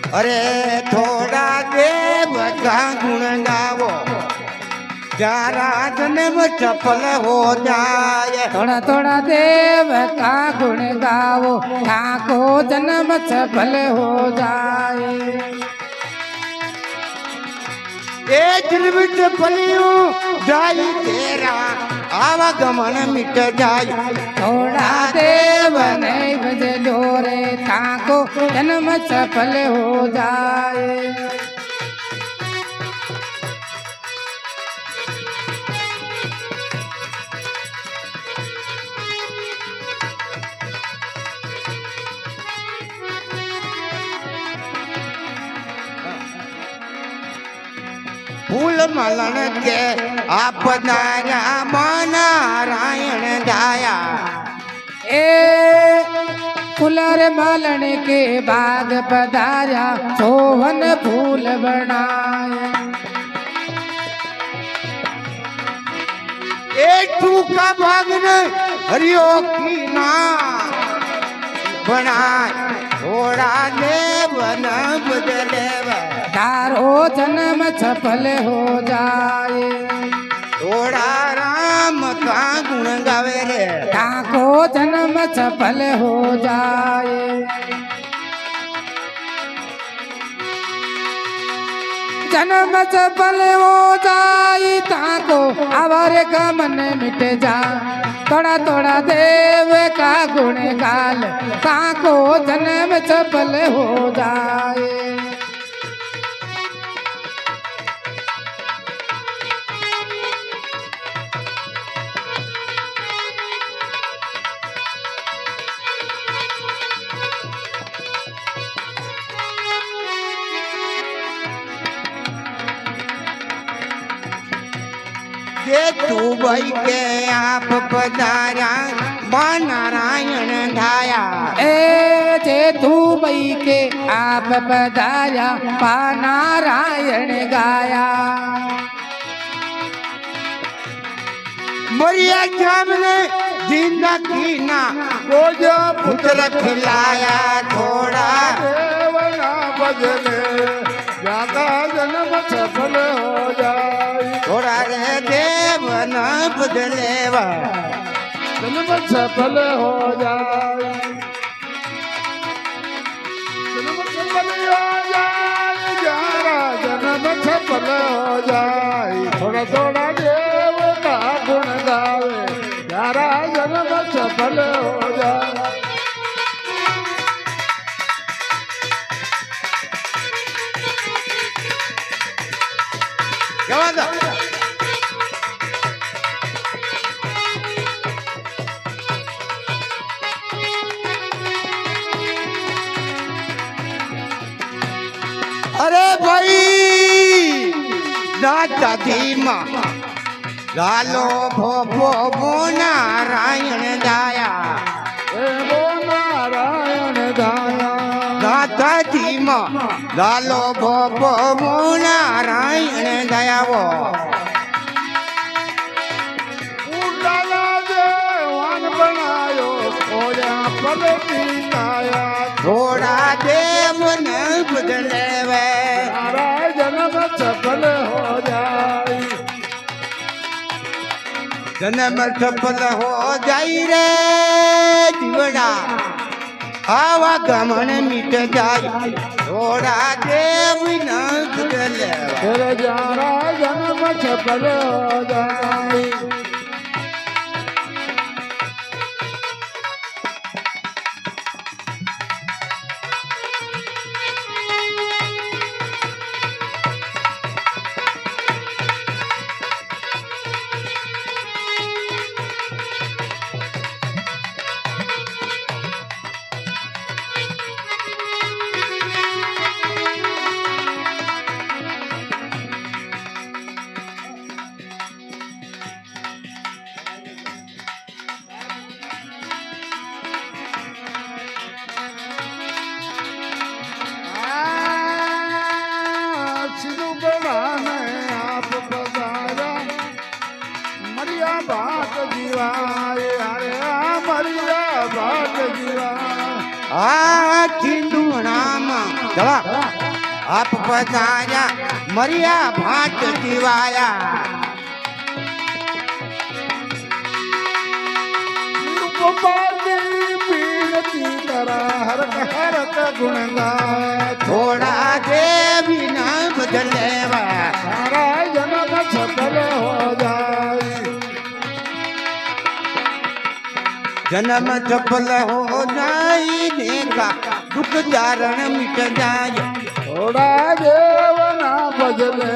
अरे थोड़ा देव का गुण गावो प्यारा जन्म सफल हो जाए। थोड़ा थोड़ा देव का गुण गाओ ताको जन्म सफल हो जाए। ए जन्म सफल हो जाए तेरा आवागमन मिट जाए। थोड़ा देव नहीं बजे डोरे ताको जन्म सफल हो जाए। फूल मलन के आप नारा नारायण दाया। ए फुलर मालन के बाग पधारा सोहन फूल बनाए। एक का बाग ने हरियो की ना बनाए। थोड़ा देव न बदले तारो जन्म सफल हो जाए। थोड़ा राम का गुण गावे रे ताको जन्म सफल हो जाए। जन्म सफल हो जाए ताको आवारे का मन मिट जा। थोड़ा थोड़ा देव का गुण गाल ताको जन्म सफल हो जाए। ये तू भाई के आप पधारा मां नारायण धाया। ए जे तू बई के आप पधारा पा नारायण गाया। मरिया सामने जिंदा कीना को जो पुत्र खिलाया। थोड़ा देवना बजले जागा जन्म सफल हो जाए। थोड़ा रे देव न बदलेवा जन्म सफल हो जाए। जन्म सफल हो जाए जारा जन्म सफल हो जाए। थोड़ा थोड़ा देव का गुण गावे जारा जन्म सफल हो जाए। क्या बात है? अरे भाई दादा धीमा लालो भो नारायण दाया। वो नारायण दाया दादा धीमा लालो भो नारायण दया वो उड़ाला देवान बनायो ओया पलटी लाया। थोड़ा देव न बदले वे सारा जन्म सफल हो जाए। जन्म सफल हो जाई रे जीवड़ा आवागमन मिट जाए। थोड़ा देव न बदले फिर जारा जन्म सफल हो जाए। बात जीवा अरे मरिया बात जीवा આ ચીંડુણામાં જવાબ આપ પધાર્યા મર્યા ભાટ જીવાયા પીણતી કરા હરક હરક ગુણ ગાય થોડા દેવી ના બદલેવા તારા જન્મ સફળ હો જાય जन्म सफल हो जाई नेका दुख जारण मिट जाए થોડા દેવના બદલે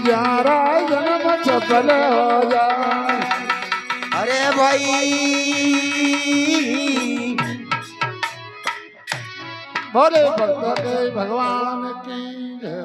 જારા જન્મ સફળ હો જાય अरे भाई બોલે ભક્ત કે ભગવાન કી જય